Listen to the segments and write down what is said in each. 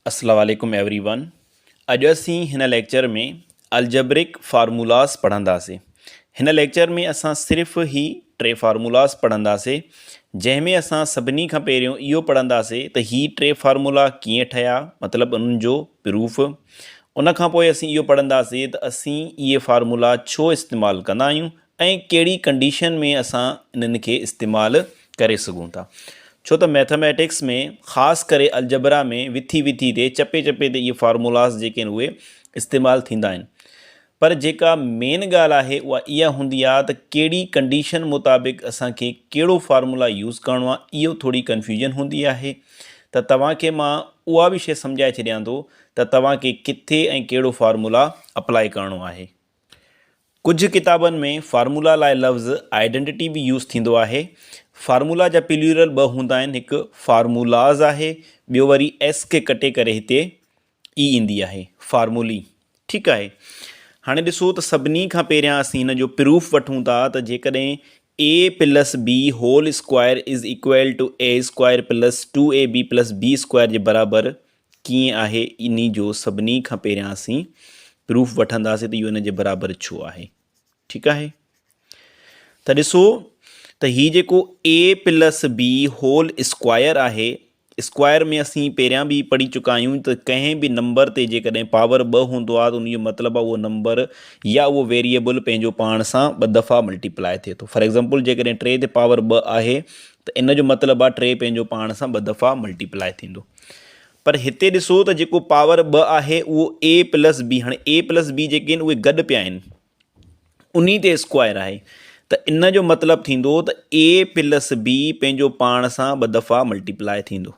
अस्सलाम वालेकुम एवरीवन। अॼु असीं हिन लेक्चर में अलजब्रिक फार्मूलास पढ़ंदासीं। हिन लेक्चर में असां सिर्फ़ु ही टे फार्मूलास पढ़ंदासीं, जंहिंमें असां सभिनी खां पहिरियों इहो पढ़ंदासीं त ही टे फार्मूला कीअं ठहिया, मतिलबु उन्हनि जो प्रूफ। उन खां पोइ असीं इहो पढ़ंदासीं त असीं इहे फार्मूला छो इस्तेमालु कंदा आहियूं ऐं कहिड़ी कंडीशन में असां इन्हनि खे इस्तेमालु करे सघूं था। छो त मैथमेटिक्स में ख़ासि करे अलजबरा में विथी विथी ते चपे चपे ते इहे फार्मूलास जेके आहिनि उहे इस्तेमालु थींदा आहिनि। पर जेका मेन ॻाल्हि आहे उहा इहा हूंदी आहे त कहिड़ी कंडीशन मुताबिक़ असांखे कहिड़ो फार्मूला यूज़ करिणो आहे, इहो थोरी कन्फ्यूजन हूंदी आहे। त तव्हांखे मां उहा बि शइ सम्झाए छॾियां थो त तव्हांखे किथे ऐं कहिड़ो फार्मूला अप्लाई करिणो आहे। कुझु किताबनि में फार्मूला लाइ लफ़्ज़ आइडेंटिटी बि यूज़ थींदो आहे। फार्मूला जा प्लूरल ॿ हूंदा आहिनि, हिकु फार्मूलाज़ आहे, ॿियो वरी एस खे कटे करे हिते ई ईंदी आहे, फार्मूली। ठीकु आहे। हाणे ॾिसो त सभिनी खां पहिरियां असीं हिन जो प्रूफ वठूं था त जेकॾहिं a plus b whole square is equal to a square plus 2ab plus b square जे बराबरि कीअं आहे, इन जो सभिनी खां पहिरियां असीं प्रूफ वठंदासीं त इहो इन जे बराबरि छो आहे। ठीकु आहे। त ॾिसो त हीउ जेको ए प्लस बी होल स्क्वायर आहे, स्क्वायर में असीं पहिरियां बि पढ़ी चुका आहियूं त कंहिं बि नंबर ते जेकॾहिं पावर 2 हूंदो आहे त उन जो मतिलबु आहे उहो नंबर या उहो वेरिएबल पंहिंजो पाण सां 2 दफ़ा मल्टीप्लाए थिए थो। फॉर एग्ज़ाम्पल जेकॾहिं 3 ते पावर 2 आहे त इन जो मतिलबु आहे 3 पंहिंजो पाण सां 2 दफ़ा मल्टीप्लाए थींदो। पर हिते ॾिसो त जेको पावर 2 आहे उहो ए प्लस बी, हाणे ए प्लस बी जेके आहिनि उहे गॾु पिया आहिनि, उन ते स्क्वायर आहे, त इन जो मतिलबु थींदो त ए प्लस बी पंहिंजो पाण सां 2 दफ़ा मल्टीप्लाए थींदो।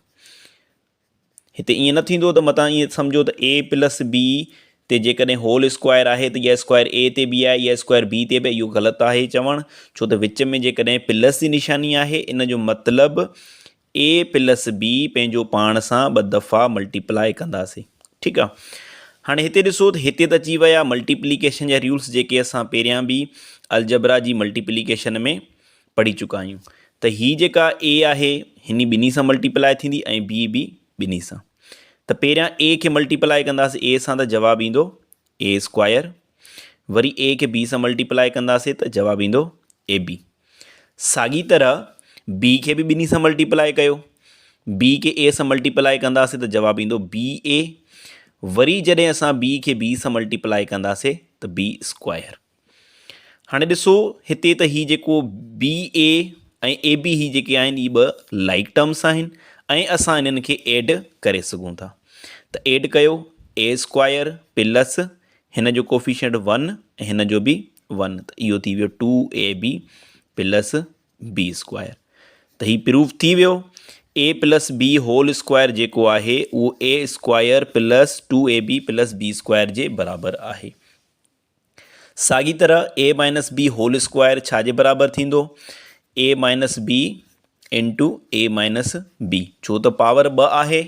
हिते ईअं न थींदो त मतां ईअं सम्झो त ए प्लस बी ते जेकॾहिं होल स्क्वायर आहे त इहा स्क्वायर ए ते बि आहे, इहा स्क्वायर बी ते बि, इहो ग़लति आहे चवणु। छो त विच में जेकॾहिं प्लस जी निशानी आहे, इन जो मतिलबु ए प्लस बी पंहिंजो पाण सां 2 दफ़ा मल्टीप्लाए कंदासीं। ठीकु आहे। हाणे हिते ॾिसो त हिते त अची विया मल्टीप्लिकेशन जा रूल्स जेके असां पहिरियां बि अलजबरा जी मल्टीप्लिकेशन में पढ़ी चुका आहियूं। त हीअ जेका ए आहे हिन ॿिन्ही सां मल्टीप्लाए थींदी ऐं बी बि ॿिन्ही सां। त पहिरियां ए खे मल्टीप्लाए कंदासीं ए सां त जवाबु ईंदो ए स्क्वायर, वरी ए खे बी सां मल्टीप्लाए कंदासीं त जवाबु ईंदो ए बी। साॻी तरह बी खे बि ॿिन्ही सां मल्टीप्लाए कयो, बी खे ए सां मल्टीप्लाए कंदासीं त जवाबु ईंदो बी ए, वरी जॾहिं असां बी खे बी सां मल्टीप्लाए कंदासीं त बी स्क्वायर। हाणे ॾिसो हिते त हीउ जेको बी ए ऐं ए बी ही जेके आहिनि इहे 2 लाइक टर्म्स आहिनि ऐं असां इन्हनि खे एड करे सघूं था। त एड कयो ए स्क्वायर प्लस हिन जो कोफिशिएंट 1 ऐं हिन जो बि 1, त इहो थी वियो 2ab प्लस बी स्क्वायर। त हीउ प्रूफ थी वियो a plus b whole square जेको आहे उहो a square plus 2ab plus b square जे बराबरि आहे। साॻी तरह a minus b whole square छा जे बराबरि थींदो, a minus b into a minus b. छो त पावर 2 आहे,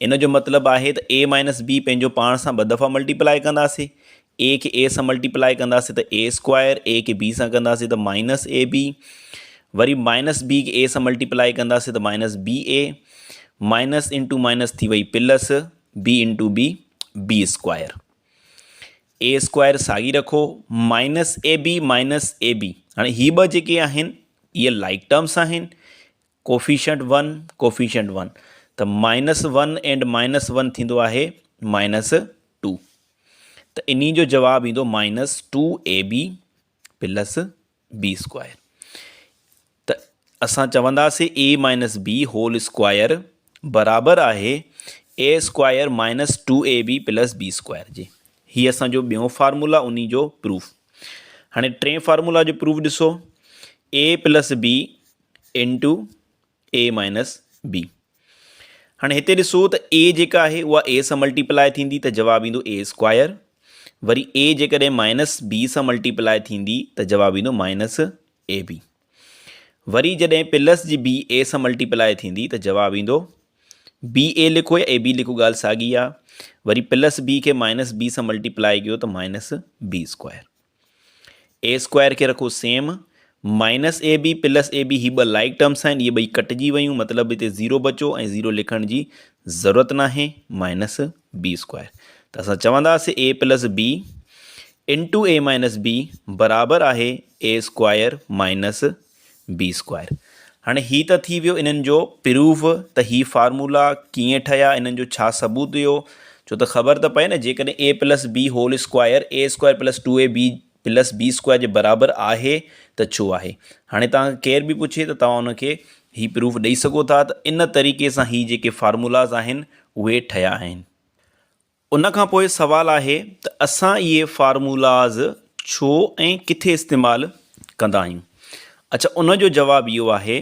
इन जो मतिलबु आहे त ए माइनस बी पंहिंजो पाण सां 2 दफ़ा मल्टीप्लाए कंदासीं। ए खे ए सां मल्टीप्लाए कंदासीं त ए स्क्वायर, ए खे बी सां कंदासीं त माइनस ए बी, वरी माइनस बी खे ए सां मल्टीप्लाए कंदासीं त minus b a, minus into minus थी वई plus b into b, b square. A square साॻी रखो, minus a b minus a b. हाणे हीअ 2 जेके आहिनि इहे लाइक टर्म्स आहिनि, कोफिशिएंट 1 कोफिशिएंट 1, त -1 एंड -1 थींदो आहे -2, त इन्ही जो जवाबु ईंदो -2ab प्लस बी स्क्वायर। त असां चवंदासीं a minus b whole square बराबरि आहे a square -2ab plus b square जे। हीअ असांजो ॿियों फार्मूला, उन जो प्रूफ। हाणे टे फार्मूला जो प्रूफ ॾिसो, ए plus b into a minus B. हाणे हिते ॾिसो त ए जेका आहे उहा ए सां मल्टीप्लाए थींदी त जवाबु ईंदो ए स्क्वायर, वरी ए जेकॾहिं माइनस बी सां मल्टीप्लाए थींदी त जवाबु ईंदो माइनस ए बी, वरी जॾहिं प्लस जी बी ए सां मल्टीप्लाए थींदी त जवाबु ईंदो बी ए लिखो या ए बी लिखो, ॻाल्हि साॻी आहे, वरी प्लस बी खे माइनस बी सां मल्टीप्लाए कयो त minus b square. A square खे रखो same, minus a b plus a b ही ॿ लाइक टर्म्स आहिनि, इहे ॿई कटिजी वियूं, मतिलबु हिते ज़ीरो बचो ऐं ज़ीरो लिखण जी ज़रूरत नाहे, माइनस बी स्क्वायर। त असां चवंदासीं ए plus b into a minus B बराबरि आहे a square minus b square. हाणे ही त थी वियो इन्हनि जो प्रूफ, त ही फार्मूला कीअं ठहिया, इन्हनि जो छा सबूत हुयो, छो त ख़बर त पए न जेकॾहिं a plus b whole square a square plus 2ab plus b square जे बराबरि आहे त छो आहे। हाणे तव्हां केर बि पुछे त तव्हां उनखे ही प्रूफ ॾेई सघो था, त इन तरीक़े सां ही जेके फार्मूलाज़ आहिनि उहे ठहिया आहिनि। उन खां पोइ सुवालु आहे त असां इहे फार्मूलाज़ छो ऐं किथे इस्तेमालु कंदा आहियूं। अच्छा, उन जो जवाबु इहो आहे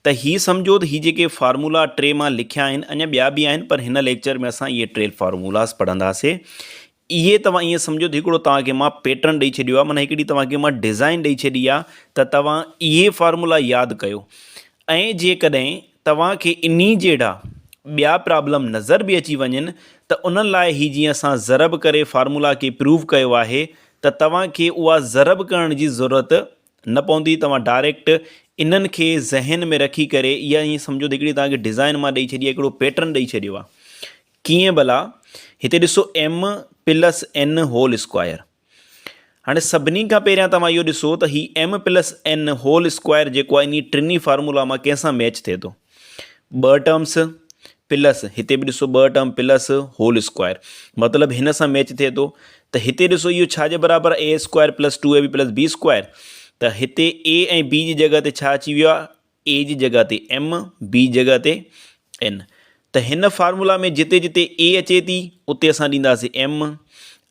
त ही सम्झो त ही जेके फार्मूला टे मां लिखिया आहिनि, अञा ॿिया बि आहिनि, पर हिन लेक्चर में असां इहे टे फार्मूलाज़ पढ़ंदासीं। इहे तव्हां ईअं सम्झो त हिकिड़ो तव्हांखे मां पैटर्न ॾेई छॾियो आहे, माना हिकिड़ी तव्हांखे मां डिज़ाइन ॾेई छॾी आहे, त तव्हां इहे फार्मूला यादि कयो। ऐं जेकॾहिं तव्हांखे इन्ही जहिड़ा ॿिया प्रॉब्लम नज़र बि अची वञनि, त उन्हनि लाइ ही जीअं असां ज़रब करे फार्मूला खे प्रूव कयो आहे, त तव्हांखे उहा ज़रब करण जी ज़रूरत न पवंदी। तव्हां डायरेक्ट इन्हनि खे ज़हन में रखी करे, इहा ईअं सम्झो त हिकिड़ी तव्हांखे डिज़ाइन मां ॾेई छॾी आहे, हिकिड़ो पैटर्न ॾेई छॾियो आहे। कीअं भला, हिते ॾिसो m plus n whole square. हाणे सभिनी खां पहिरियां तव्हां इहो ॾिसो त ही m plus n whole square जेको आहे इन टिनी फार्मूला मां कंहिंसां मैच थिए थो। ॿ टर्म्स प्लस, हिते बि ॾिसो ॿ टर्म प्लस होल स्क्वायर, मतिलबु हिन सां मैच थिए थो। त हिते ॾिसो इहो छाजे बराबरि आहे, a square plus 2ab plus b square. त हिते ए ऐं बी जी जॻह ते छा अची वियो आहे, ए जी जॻह ते m, बी जॻह ते n। त हिन फार्मूला में जिते जिते ए अचे थी उते असां ॾींदासीं m,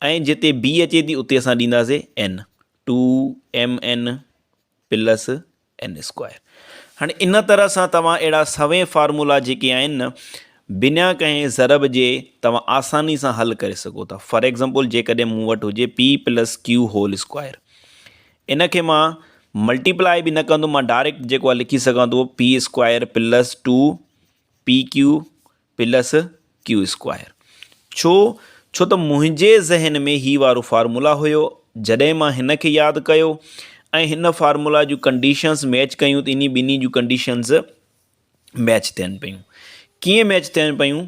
ऐं जिते बी अचे थी उते असां ॾींदासीं n, 2mn plus n square. हाणे इन तरह सां तव्हां अहिड़ा सवें फार्मूला जेके आहिनि न, बिना कंहिं ज़रब जे तव्हां आसानी सां हल करे सघो था। फॉर एग्ज़ाम्पल जेकॾहिं मूं वटि हुजे p plus q whole square, इन खे मां मल्टीप्लाई बि न कंदुमि, मां डायरेक्ट जेको आहे लिखी सघां थो p square plus 2pq plus q square. छो त मुंहिंजे ज़हन में ही वारो फार्मूला हुयो। जॾहिं मां हिन खे यादि कयो ऐं हिन फार्मूला जूं कंडीशन्स मैच कयूं, त इन ॿिन्ही जूं कंडीशन्स मैच थियनि पियूं। कीअं मैच थियनि पियूं,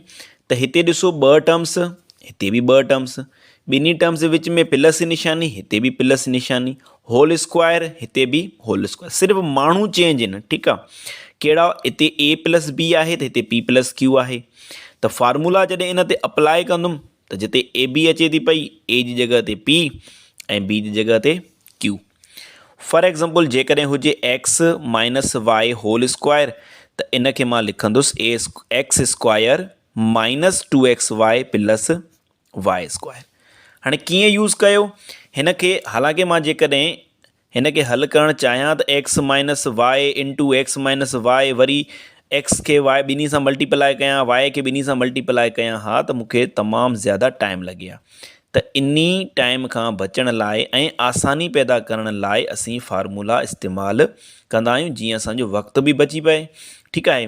त हिते ॾिसो ॿ टर्म्स, हिते बि ॿ टर्म्स, ॿिन्ही टर्म्स विच में प्लस निशानी, हिते बि प्लस निशानी, होल स्क्वायर, हिते बि होल स्क्वायर, सिर्फ़ु माण्हू चेंज आहिनि। ठीकु आहे, कहिड़ा, हिते ए प्लस बी आहे त हिते पी प्लस क्यू आहे। त फार्मूला जॾहिं इन ते अप्लाई कंदुमि, त जिते ए बी अचे थी पई, ए जी जॻह ते पी ऐं बी जी जॻह ते क्यू। फॉर एग्ज़ाम्पल जेकॾहिं हुजे x minus y whole square, त इन खे मां लिखंदुसि x square minus 2xy plus y square. हाणे कीअं यूज़ कयो हिन खे, हालांकि मां जेकॾहिं हिन खे हल करणु चाहियां त x minus y into x minus y, वरी एक्स खे वाई ॿिन्ही सां मल्टीप्लाई कयां, वाई खे ॿिन्ही सां मल्टीप्लाई कयां, हा त मूंखे तमामु ज़्यादा टाइम लॻे हा। त इन्ही टाइम खां बचण लाइ ऐं आसानी पैदा करण लाइ असीं फार्मूला इस्तेमालु कंदा आहियूं, जीअं असांजो वक़्तु बि बची पए। ठीकु आहे,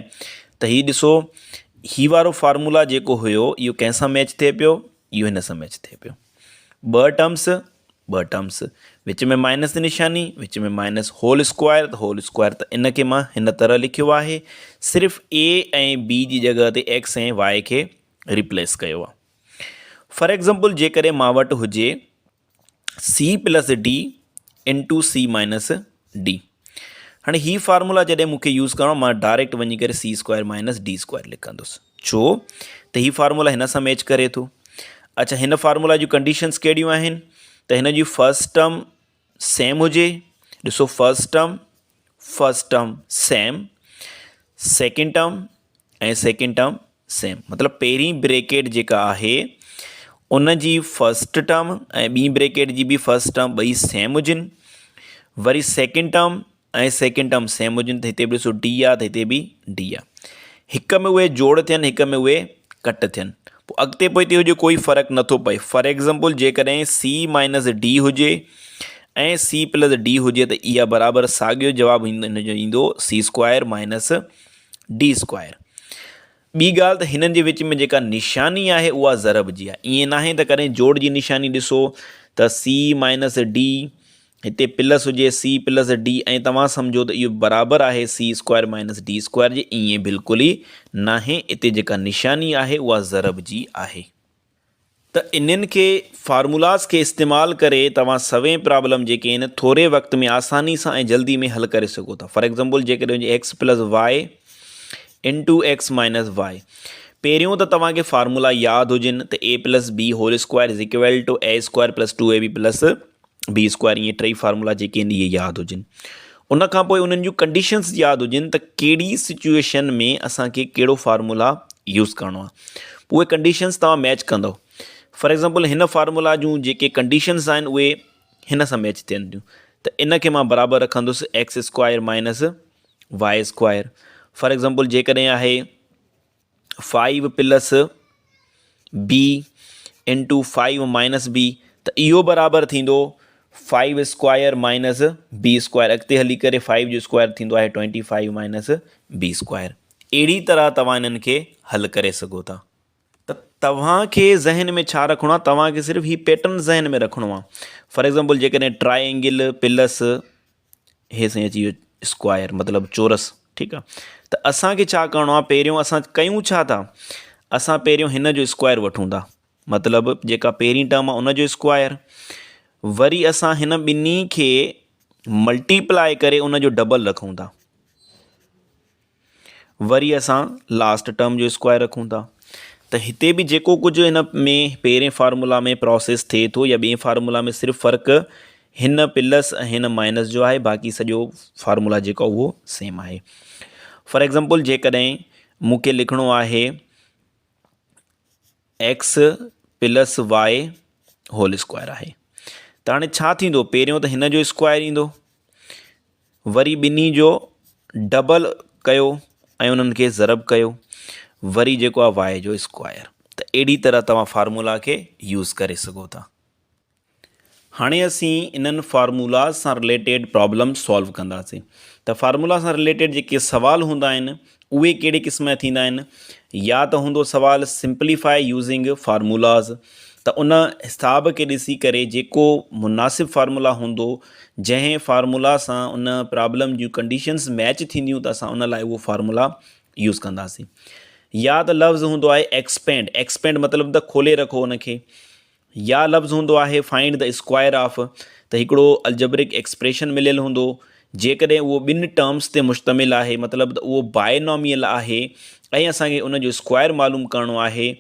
त हीउ ॾिसो, ही वारो फार्मूला जेको हुयो इहो कंहिंसां मैच थिए पियो, इहो हिन सां मैच थिए पियो। ॿ टर्म्स, विच में माइनस निशानी, विच में माइनस होल स्क्वायर, त होल स्क्वायर, त इन खे मां हिन तरह लिखियो आहे। सिर्फ़ु ए ऐं बी जी जॻह ते एक्स ऐं वाई खे रिप्लेस कयो आहे। फॉर एग्ज़ाम्पल जेकॾहिं मां वटि हुजे c plus d into c minus d. हाणे ही फार्मूला जॾहिं मूंखे यूज़ करणो, मां डायरेक्ट वञी करे c square minus d square लिखंदुसि। छो त ही फार्मूला हिन सां मैच करे थो। अच्छा, हिन फार्मूला जूं कंडीशन्स कहिड़ियूं आहिनि, त हिन जी फर्स्ट टर्म सेम हुजे। ॾिसो, first term same, second term ऐं सेकेंड टर्म सेम, मतिलबु पहिरीं ब्रेकेट जेका आहे उन जी फर्स्ट टर्म ऐं ॿी ब्रेकेट जी बि फर्स्ट टर्म ॿई सेम हुजनि। वरी सेकेंड टर्म ऐं सेकेंड टर्म सेम हुजनि, त हिते बि ॾिसो डी आहे, त हिते बि डी आहे। हिक में उहे जोड़ थियनि, हिक में उहे कट थियनि, पोइ अॻिते पोइते हुजे कोई फ़र्क़ु नथो पए। फॉर एग्ज़ाम्पल जेकॾहिं सी माइनस डी हुजे ऐं सी प्लस डी हुजे, त इहा बराबरि साॻियो जवाबु हिन जो ईंदो, c square minus d square. ॿी ॻाल्हि त हिननि जे विच में जेका निशानी आहे उहा ज़रब जी आहे। ईअं नाहे त कॾहिं जोड़ जी निशानी ॾिसो त सी माइनस डी हिते प्लस हुजे सी प्लस डी ऐं तव्हां सम्झो त इहो बराबरि आहे c square minus d square जे, ईअं बिल्कुलु ई नाहे। हिते जेका निशानी आहे उहा ज़रब जी आहे। त इन्हनि खे फार्मूलाज़ खे इस्तेमालु करे तव्हां सवें प्रॉब्लम जेके आहिनि थोरे वक़्त में आसानी सां ऐं जल्दी में हल करे सघो था। फॉर एग्ज़ाम्पल जेकॾहिं x plus y into x minus y, पहिरियों त तव्हांखे फार्मूला यादि हुजनि त a plus b whole square is equal to a square plus 2ab plus b square, इहे टई फार्मूला जेके आहिनि इहे यादि हुजनि। उन खां पोइ उन्हनि जूं कंडीशन्स यादि हुजनि त कहिड़ी सिचुएशन में असांखे कहिड़ो फार्मूला यूज़ करिणो आहे, उहे कंडीशन्स तव्हां मैच कंदव। फॉर एग्ज़ाम्पल हिन फार्मूला जूं जेके कंडीशन्स आहिनि उहे हिन सां मैच थियनि थियूं, त इन खे मां बराबरि रखंदुसि x square minus y square. For example जेकॾहिं आहे 5 plus b into 5 minus b, त इहो बराबरि थींदो 5 स्क्वायर माइनस बी स्क्वायर। अॻिते हली करे 5 जो स्क्वायर थींदो आहे 25 माइनस बी स्क्वायर। अहिड़ी तरह तव्हां इन्हनि खे हल करे सघो था। त तव्हांखे ज़हन में छा रखिणो आहे, तव्हांखे सिर्फ़ु हीउ पैटर्न ज़हन में रखिणो आहे। फॉर एग्ज़ाम्पल जेकॾहिं ट्राइंगल प्लस हे साईं अची वियो स्क्वायर मतिलबु चोरस, ठीकु आहे। त असांखे छा करिणो आहे, पहिरियों असां कयूं छा था, असां पहिरियों हिन जो स्क्वायर वठूं था, मतिलबु जेका पहिरीं टर्म आहे उन जो स्क्वायर, वरी असां हिन ॿिन्ही खे मल्टीप्लाई करे उन जो डबल रखूं था, वरी असां लास्ट टर्म जो स्क्वायर रखूं था। त हिते बि जेको कुझु हिन में पहिरें फार्मूला में प्रोसेस थिए थो या ॿिए फार्मूला में सिर्फ़ु फ़र्क़ु हिन प्लस ऐं हिन माइनस जो आहे, बाक़ी सॼो फार्मूला जेको उहो सेम आहे। फॉर एग्ज़ाम्पल जेकॾहिं मूंखे लिखिणो आहे x plus y whole square आहे, त हाणे छा थींदो, पहिरियों त हिन जो स्क्वायर ईंदो, वरी ॿिन्ही जो डबल कयो ऐं उन्हनि खे ज़रब कयो, वरी जेको आहे वाई जो स्क्वायर। त अहिड़ी तरह तव्हां फार्मूला खे यूज़ करे सघो था। हाणे असीं इन्हनि फार्मूलाज़ सां रिलेटेड प्रॉब्लम सॉल्व कंदासीं। त फार्मूला सां रिलेटेड जेके सवाल हूंदा आहिनि उहे कहिड़े क़िस्म जा थींदा आहिनि, या त हूंदो सवाल सिंप्लीफाई यूज़िंग फार्मूलाज़, त उन हिसाब खे ॾिसी करे जेको मुनासिबु फार्मूला हूंदो, जंहिं फार्मूला सां उन प्रॉब्लम जूं कंडीशन्स मैच थींदियूं, त असां उन लाइ उहो फार्मूला यूज़ कंदासीं। या त लफ़्ज़ हूंदो आहे एक्सपेंड, एक्सपेंड मतिलबु त खोले रखो उनखे, या लफ़्ज़ हूंदो आहे फाइंड द स्क्वायर ऑफ, त हिकिड़ो अलजब्रिक एक्सप्रेशन मिलियल हूंदो, जेकॾहिं उहो ॿिनि टर्म्स ते मुश्तमिल आहे, मतिलबु त उहो बायनॉमियल आहे ऐं असांखे उन जो स्क्वायर मालूम करिणो आहे,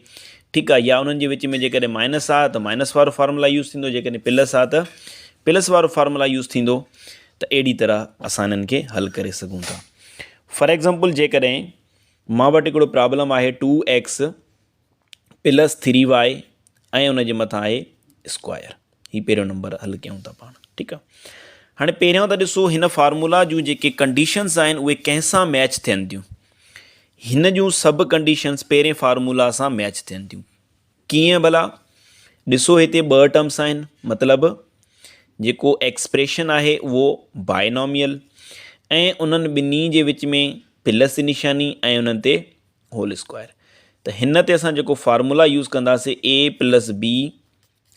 ठीकु आहे। या उन्हनि जे विच में जेकॾहिं माइनस आहे त माइनस वारो फार्मूला यूज़ थींदो, जेकॾहिं प्लस आहे त प्लस वारो फार्मूला यूज़ थींदो। त अहिड़ी तरह असां इन्हनि खे हल करे सघूं था। फॉर एग्ज़ाम्पल जेकॾहिं मां वटि हिकिड़ो प्रॉब्लम आहे 2x प्लस 3y ऐं उन जे मथां आहे स्क्वायर, हीउ पहिरियों नंबर हल कयूं था पाण, ठीकु आहे। हाणे पहिरियों त ॾिसो हिन फार्मूला जूं जेके कंडीशन्स आहिनि उहे कंहिंसां मैच थियनि थियूं। हिन जूं सभु कंडीशन्स पहिरें फार्मूला सां मैच थियनि थियूं। कीअं भला, ॾिसो हिते ॿ टर्म्स आहिनि, मतिलबु जेको एक्सप्रेशन आहे उहो बायनॉमियल ऐं उन्हनि ॿिन्ही जे विच में प्लस निशानी ऐं उन्हनि ते होल स्क्वायर। त हिन ते असां जेको फार्मूला यूज़ कंदासीं a plus b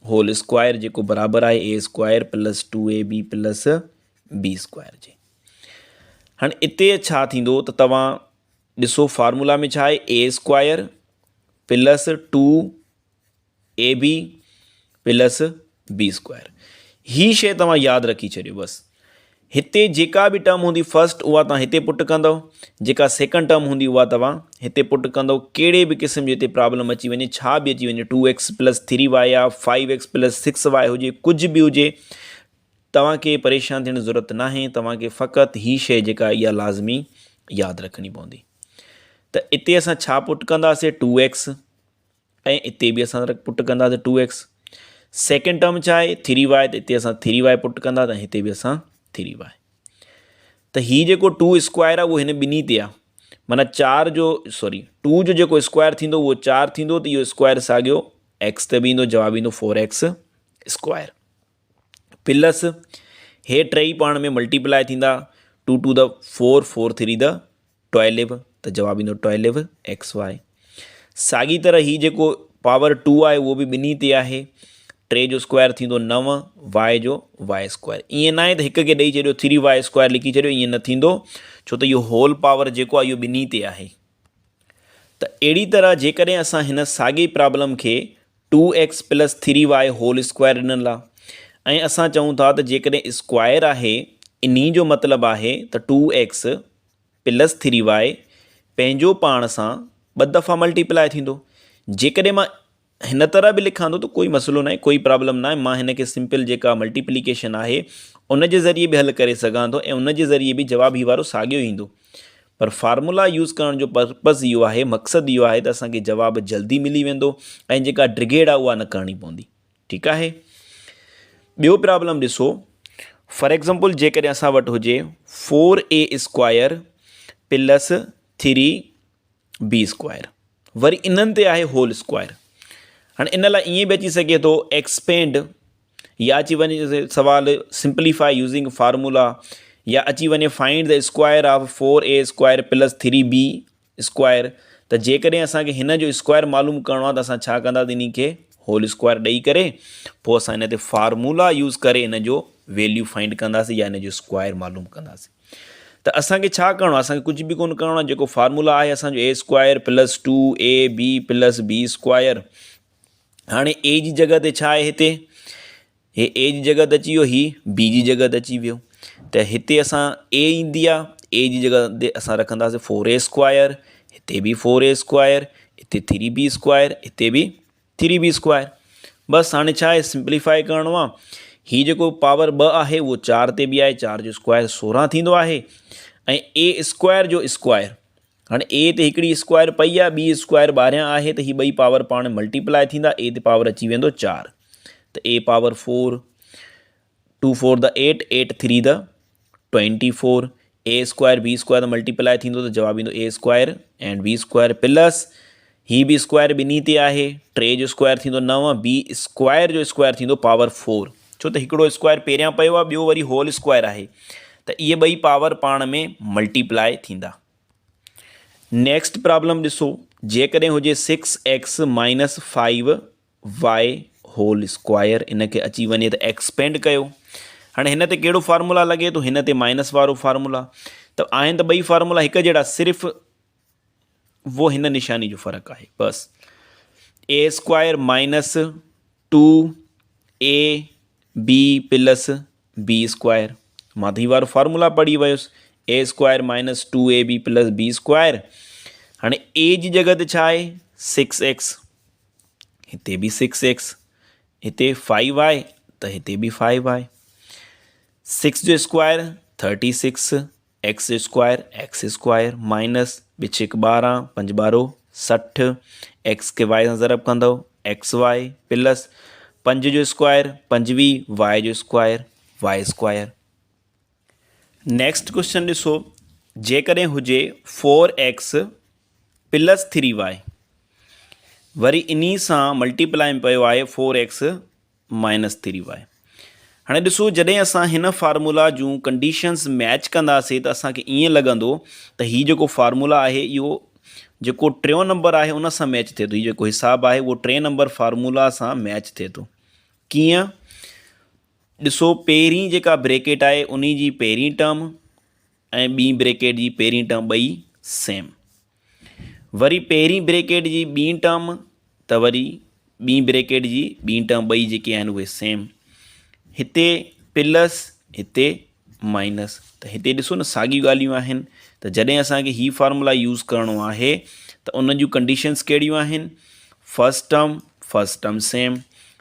whole square, जेको बराबरि आहे a square plus 2ab plus b square जे। हाणे हिते छा थींदो त तव्हां ॾिसो फार्मूला में छा आहे, a square plus 2ab plus b square. हीअ शइ तव्हां यादि रखी छॾियो बसि। हिते जेका बि टर्म हूंदी फस्ट उहा तव्हां हिते पुट कंदव, जेका सेकंड टर्म हूंदी उहा तव्हां हिते पुट कंदव। कहिड़े बि क़िस्म जी हिते प्रॉब्लम अची वञे, छा बि अची वञे, 2x प्लस 3y या 5x प्लस 6y हुजे, कुझु बि हुजे, तव्हांखे परेशान थियण जी ज़रूरत न आहे। तव्हांखे फ़क़ति हीअ शइ जेका इहा लाज़मी यादि रखणी पवंदी। त हिते असां छा पुट कंदासीं, 2x, ऐं हिते बि असां पुट कंदासीं 2x। सेकेंड टर्म छा आहे 3y, त हिते असां 3y पुट कंदा, त हिते बि असां 3y। त हीअ जेको 2 स्क्वायर आहे उहो हिन ॿिन्ही ते आहे, माना 2 जो जेको स्क्वायर थींदो उहो 4 थींदो, त इहो स्क्वायर साॻियो x ते बि ईंदो, जवाबु ईंदो 4x स्क्वायर प्लस हे टई पाण में मल्टीप्लाई थींदा, 2 टू द 4, 4 3 द 12, त जवाबु ईंदो 12xy। साॻी तरह हीअ जेको पावर 2 आहे उहो बि ॿिन्ही ते आहे, 3 जो स्क्वायर थींदो 9 y जो y स्क्वायर। ईअं न आहे त हिक खे ॾेई छॾियो 3y स्क्वायर लिखी छॾियो, ईअं न थींदो, छो त इहो होल पावर जेको आहे इहो ॿिन्ही ते आहे। त अहिड़ी तरह जेकॾहिं असां हिन साॻी प्रॉब्लम खे 2x + 3y होल स्क्वायर ॾिनल आहे ऐं असां चऊं था त जेकॾहिं स्क्वायर आहे इन्ही जो मतिलबु आहे त 2x + 3y पंहिंजो पाण सां 2 दफ़ा मल्टीप्लाई थींदो। जेकॾहिं मां हिन तरह बि लिखां थो त कोई मसइलो न आहे, कोई प्रॉब्लम न आहे, मां हिन खे सिंपल जेका मल्टीप्लिकेशन आहे उन जे ज़रिए बि हल करे सघां थो ऐं उन जे ज़रिए बि जवाबु हीउ वारो साॻियो ईंदो। पर फार्मूला यूज़ करण जो पर्पज़ इहो आहे, मक़सदु इहो आहे त असांखे जवाबु जल्दी मिली वेंदो ऐं जेका ड्रिगेड आहे उहा न करणी पवंदी। ठीकु आहे। ॿियो प्रॉब्लम ॾिसो, फॉर एग्ज़ाम्पल जेकॾहिं असां वटि हुजे 4a स्क्वायर + 3b स्क्वायर, वरी इन्हनि ते आहे होल स्क्वायर। हाणे इन लाइ ईअं बि अची सघे थो एक्सपेंड, या अची वञे सवाल सिंप्लीफाई यूज़िंग फार्मूला, या अची वञे find the square of 4a square + 3b square. त जेकॾहिं असांखे हिन जो स्क्वायर मालूम करिणो आहे त असां छा कंदासीं, इन खे होल स्क्वायर ॾेई करे पोइ असां हिन ते फार्मूला यूज़ करे इन जो वैल्यू फाइंड कंदासीं या इन जो स्क्वायर मालूम कंदासीं। त असांखे छा करिणो आहे, असांखे कुझु बि कोन करिणो आहे, जेको फार्मूला आहे असांजो a square + 2ab + b square. हाणे a जी जॻह ते छा आहे, हिते हे a जी जॻह ते अची वियो, ही b जी जॻह ते अची वियो। त हिते असां a ईंदी आहे, a जी जॻह ते असां रखंदासीं 4a स्क्वायर, हिते बि 4a स्क्वायर, हिते 3b स्क्वायर, हिते बि 3b स्क्वायर। बसि हाणे छा आहे, सिंप्लीफाई करिणो आहे। हीउ जेको पावर 2 आहे उहो 4 ते बि आहे, 4 जो स्क्वायर 16 थींदो आहे ऐं a स्क्वायर जो स्क्वायर, हाणे a ते हिकिड़ी स्क्वायर पई आहे, ॿी स्क्वायर ॿाहिरियां आहे, त हीअ ॿई पावर पाण मल्टीप्लाई थींदा, a ते पावर अची वेंदो 4, त a power 4, 2 4 the 8, 8 3 the 24, a square b square त मल्टीप्लाई थींदो त जवाबु ईंदो a square and b square plus ही बि स्क्वायर ॿिन्ही ते आहे, 3 जो स्क्वायर थींदो 9, b स्क्वायर जो स्क्वायर थींदो पावर 4, छो त हिकिड़ो स्क्वायर पहिरियां पियो आहे, ॿियो वरी होल स्क्वायर आहे, त इहे ॿई पावर पाण में मल्टीप्लाई थींदा। नेक्स्ट प्रॉब्लम ॾिसो, जेकॾहिं हुजे 6x - 5y होल स्क्वायर, इन खे अची वञे त एक्सपेंड कयो। हाणे हिन ते कहिड़ो फार्मूला लॻे थो, हिन ते माइनस वारो फार्मूला, त आहिनि त ॿई फार्मूला हिकु जहिड़ा, सिर्फ़ु वो हिन निशानी जो फ़र्क़ु आहे बसि। a square - 2ab + b square, मां त हीउ वारो फार्मूला पढ़ी वियुसि, a square - 2ab + b square. हाणे a जी जॻह ते छा आहे 6x, हिते बि 6x, हिते 5 आहे त हिते बि 5 आहे, 6 जो square 36, x square x square minus बिछिक 12, 5 12 60, x के y सां ज़रब कंदव xy प्लस 5 जो स्क्वायर 25, y जो square y square. Next question ॾिसो, जेकॾहिं हुजे 4x + 3y, वरी इन्ही सां मल्टीप्लाई में पियो आहे 4x - 3y। हाणे ॾिसो, जॾहिं असां हिन फार्मूला जूं कंडीशन्स मैच कंदासीं त असांखे ईअं लॻंदो त हीउ जेको फार्मूला आहे इहो जेको 3 नंबर आहे उन सां मैच थिए थो, हीउ जेको हिसाबु आहे उहो 3 नंबर फार्मूला सां मैच थिए थो। कीअं, ॾिसो पहिरीं जेका ब्रेकेट आहे उन जी पहिरीं टर्म ऐं ॿी ब्रेकेट जी पहिरीं टर्म ॿई सेम, वरी पहिरीं ब्रेकेट जी ॿी टर्म त वरी ॿी ब्रेकेट जी ॿी टर्म ॿई जेके आहिनि उहे सेम, हिते प्लस हिते माइनस, त हिते ॾिसो न साॻियूं ॻाल्हियूं आहिनि। त जॾहिं असांखे हीउ फार्मूला यूज़ करिणो आहे त उन जूं कंडीशन्स कहिड़ियूं आहिनि, first term same,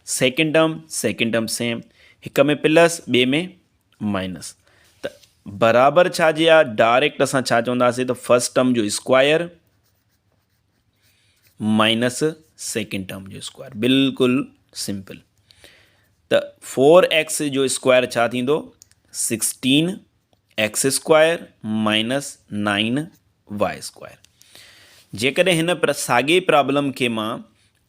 second term same, हिक में प्लस ॿिए में माइनस, त बराबरि छा जे आहे, डायरेक्ट असां छा चवंदासीं त फस्ट टर्म जो स्क्वायर माइनस सेकेंड टर्म जो स्क्वायर, बिल्कुलु सिंपल। त 4x जो स्क्वायर छा थींदो 16x square minus 9y square. जेकॾहिं हिन साॻे प्रॉब्लम खे मां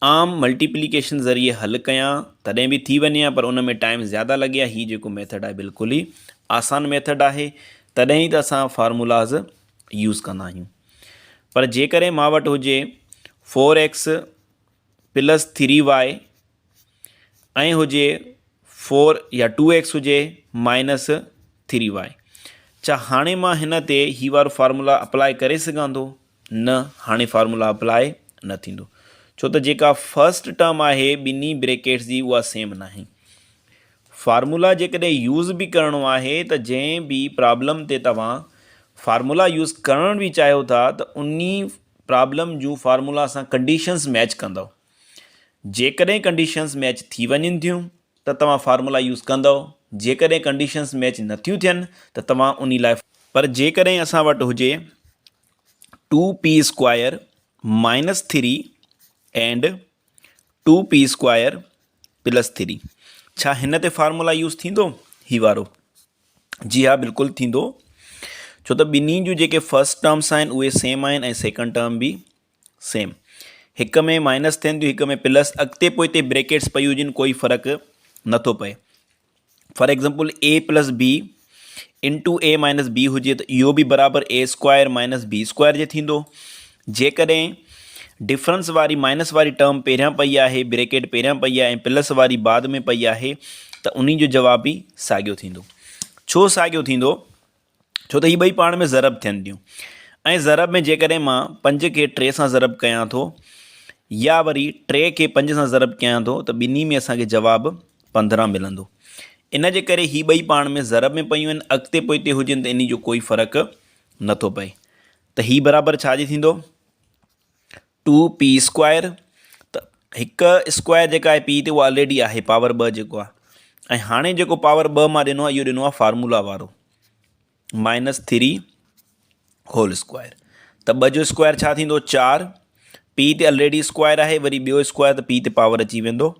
आम मल्टीप्लिकेशन ज़रिए हल कयां तॾहिं बि थी वञे, पर उन में टाइम ज़्यादा लॻे, हीउ जेको मेथड आहे बिल्कुलु ई आसान मेथड आहे, तॾहिं ई त असां फार्मूलाज़ यूज़ कंदा आहियूं। पर जेकॾहिं मां वटि हुजे 4x + 3y ऐं हुजे 4 या 2x हुजे माइनस 3y। छा हाणे मां हिन ते ही वारो फार्मूला अप्लाई करे सघां थो? न, हाणे फार्मूला अप्लाई न थींदो, छो त जेका फर्स्ट टर्म आहे ॿिन्ही ब्रेकेट्स जी उहा सेम न आहे। फार्मूला जेकॾहिं यूज़ बि करिणो आहे त जंहिं बि प्रॉब्लम ते तव्हां फार्मूला यूज़ करण बि चाहियो था त उन प्रॉब्लम जूं फार्मूला सां कंडीशन्स मैच कंदव। जेकॾहिं कंडीशन्स मैच थी वञनि थियूं त तव्हां फार्मूला यूज़ कंदव, जेकॾहिं कंडीशन्स मैच नथियूं थियनि त तव्हां उन लाइ पर जेकॾहिं असां वटि हुजे 2p² minus 3 and 2p² plus 3, छा हिन ते फार्मूला यूज़ थींदो ही वारो? जी हा, बिल्कुलु थींदो, छो त ॿिन्ही जूं जेके फर्स्ट टर्म्स आहिनि उहे सेम आहिनि ऐं सेकेंड टर्म बि सेम। हिक में माइनस थियनि थियूं, हिक में प्लस, अॻिते पोइ हिते ब्रेकेट्स पई हुजनि कोई फ़र्क़ु नथो पए। For example a + b into a - b हुजे त इहो बि बराबरि a² माइनस b² जे थींदो। जेकॾहिं डिफरेंस वारी माइनस वारी टर्म पहिरियां पई आहे, ब्रेकेट पहिरियां पई आहे ऐं प्लस वारी बाद में पई आहे त उन जो जवाब बि साॻियो थींदो। छो साॻियो थींदो? छो त हीअ ॿई पाण में ज़रब थियनि थियूं ऐं ज़रब में जेकॾहिं मां 5 खे 3 सां ज़रब कयां थो या वरी 3 खे 5 सां ज़रब कयां थो त ॿिन्ही में असांखे जवाबु 15 मिलंदो। इन जे करे हीअ ॿई पाण में ज़रब में पयूं आहिनि, अॻिते पोइते हुजनि त इन जो कोई फ़र्क़ु नथो पए। त हीअ बराबरि छाजे थींदो? 2p², त हिकु स्क्वायर जेका आहे p ते उहा ऑलरेडी आहे पावर 2 जेको आहे, ऐं हाणे जेको पावर 2 मां ॾिनो आहे इहो ॾिनो आहे फार्मूला वारो माइनस 3 होल स्क्वायर। त 2 जो स्क्वायर छा थींदो? 4, p ते ऑलरेडी स्क्वायर आहे, वरी ॿियो स्क्वायर त p ते पावर अची वेंदो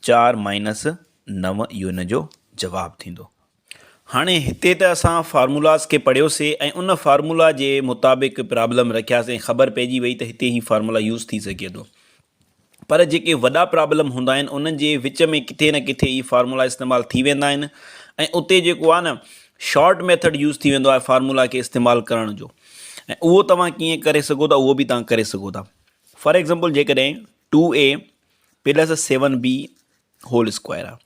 4 माइनस 9, इहो हिन जो जवाबु थींदो। हाणे हिते त असां फार्मूलाज़ खे पढ़ियोसीं ऐं उन फार्मूला जे मुताबिक़ प्रॉब्लम रखियासीं ऐं ख़बर पइजी वई त हिते ही फार्मूला यूज़ थी सघे थो। पर जेके वॾा प्रॉब्लम हूंदा आहिनि उन्हनि जे विच में किथे न किथे ही फार्मूला इस्तेमालु थी वेंदा आहिनि ऐं उते जेको आहे न शॉर्ट मेथड यूज़ थी वेंदो आहे फार्मूला खे इस्तेमालु करण जो, ऐं उहो तव्हां कीअं करे सघो था उहो बि तव्हां करे सघो था। फॉर एग्ज़ाम्पल जेकॾहिं 2a + 7b होल स्क्वायर आहे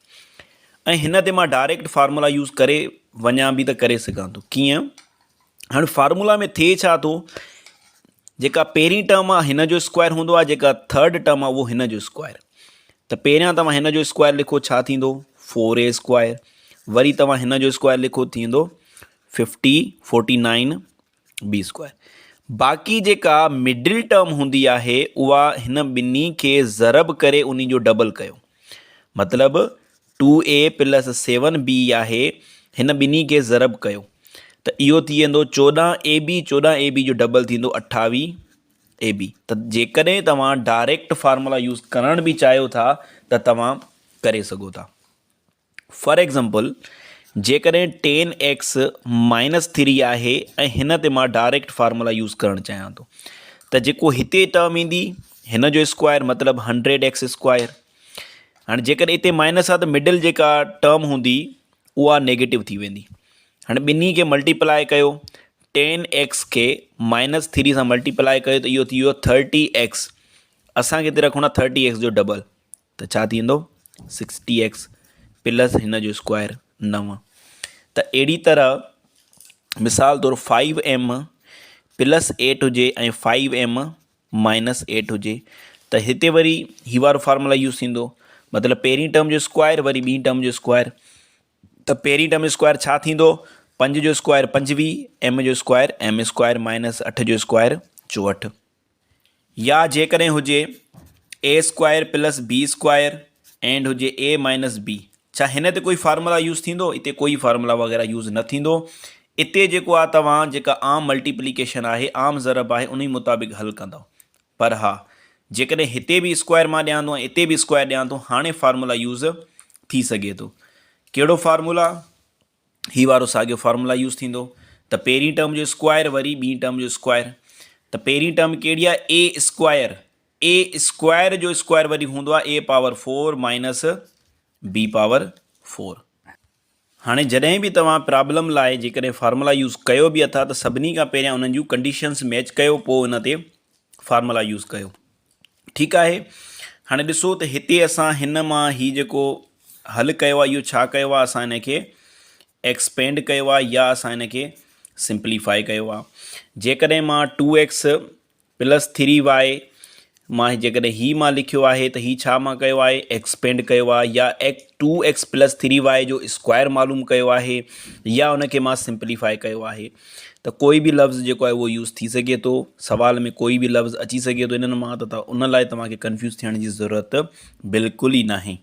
ऐं हिन ते मां डायरेक्ट फार्मूला यूज़ करे वञा बि त करे सघां थो। कीअं? हाणे फार्मूला में थिए छा थो, जेका पहिरीं टर्म आहे हिन जो स्क्वायर हूंदो आहे, जेका थर्ड टर्म आहे उहो हिन जो स्क्वायर। त पहिरियां तव्हां हिन जो स्क्वायर लिखो, छा थींदो? 4a², वरी तव्हां हिन जो स्क्वायर लिखो, थींदो 49b²। बाक़ी जेका मिडिल टर्म हूंदी आहे उहा हिन ॿिन्ही खे ज़रब करे उन जो डबल कयो, मतिलबु 2a + 7b आहे, हिन ॿिन्ही खे ज़रब कयो त इहो थी वेंदो 14ab, 14ab जो डबल थींदो 28ab। त जेकॾहिं तव्हां डायरेक्ट फार्मूला यूज़ करण बि चाहियो था त तव्हां करे सघो था। फॉर एग्ज़ाम्पल जेकॾहिं 10x - 3 आहे ऐं हिन ते मां डायरेक्ट फार्मूला यूज़ करणु चाहियां थो त जेको हिते टर्म ईंदी हिन जो स्क्वायर मतिलबु 100x²। हाणे जेकॾहिं हिते माइनस आहे त मिडिल जेका टर्म हूंदी उहा नेगेटिव थी वेंदी। हाणे ॿिन्ही खे मल्टीप्लाए कयो, 10x खे -3 सां मल्टीप्लाए कयो त इहो थी वियो 30x। असांखे हिते रखणो आहे 30x जो डबल, त छा थींदो? 60x प्लस हिन जो स्क्वायर 9। त अहिड़ी तरह मिसाल तौरु 5m + 8 हुजे ऐं 5m - 8 हुजे त हिते वरी ही वारो फार्मूला यूज़ थींदो, मतिलबु पहिरीं टर्म जो स्क्वायर वरी ॿी टर्म जो स्क्वायर। त पहिरीं टर्म जो स्क्वायर छा थींदो? 5 जो स्क्वायर 25, m जो स्क्वायर m² - 8 जो स्क्वायर 64। या जेकॾहिं हुजे a² + b² एंड हुजे a - b, छा हिन ते कोई फार्मूला यूज़ थींदो? हिते कोई फार्मूला वग़ैरह यूज़ न थींदो। हिते जेको आहे तव्हां जेका आम मल्टीप्लिकेशन आहे, आम ज़रब आहे, उन मुताबिक़ हल कंदव। पर हा, जेकॾहिं हिते बि स्क्वायर मां ॾियां थो ऐं हिते बि स्क्वायर ॾियां थो, हाणे फार्मूला यूज़ थी सघे थो। कहिड़ो फार्मूला? ही वारो साॻियो फार्मूला यूज़ थींदो। त पहिरीं टर्म जो स्क्वायर वरी ॿी टर्म जो स्क्वायर। त पहिरीं टर्म कहिड़ी आहे? a²। a² जो स्क्वायर वरी हूंदो आहे a⁴ माइनस b⁴। हाणे जॾहिं बि तव्हां प्रॉब्लम लाइ जेकॾहिं फार्मूला यूज़ कयो बि अथा त सभिनी खां पहिरियां उन्हनि जूं कंडीशन्स मैच कयो, पोइ उन ते फार्मूला यूज़ कयो। ठीकु आहे। हाणे ॾिसो त हिते असां हिन मां ही जेको हल कयो आहे, इहो छा कयो आहे, असां हिन खे एक्सपेंड कयो आहे या असां हिन खे सिंप्लीफाई कयो आहे। जेकॾहिं मां 2x प्लस 3y मां जेकॾहिं ही मां लिखियो आहे त ही छा मां कयो आहे, एक्सपेंड कयो आहे, या 2x प्लस 3y जो स्क्वायर मालूम कयो आहे, या उनखे मां सिंप्लीफाई कयो आहे। त कोई बि लफ़्ज़ जेको आहे उहो यूज़ थी सघे थो, सवाल में कोई बि लफ़्ज़ अची सघे थो इन्हनि मां, त उन लाइ तव्हांखे कंफ्यूज़ थियण जी ज़रूरत बिल्कुलु ई नाहे।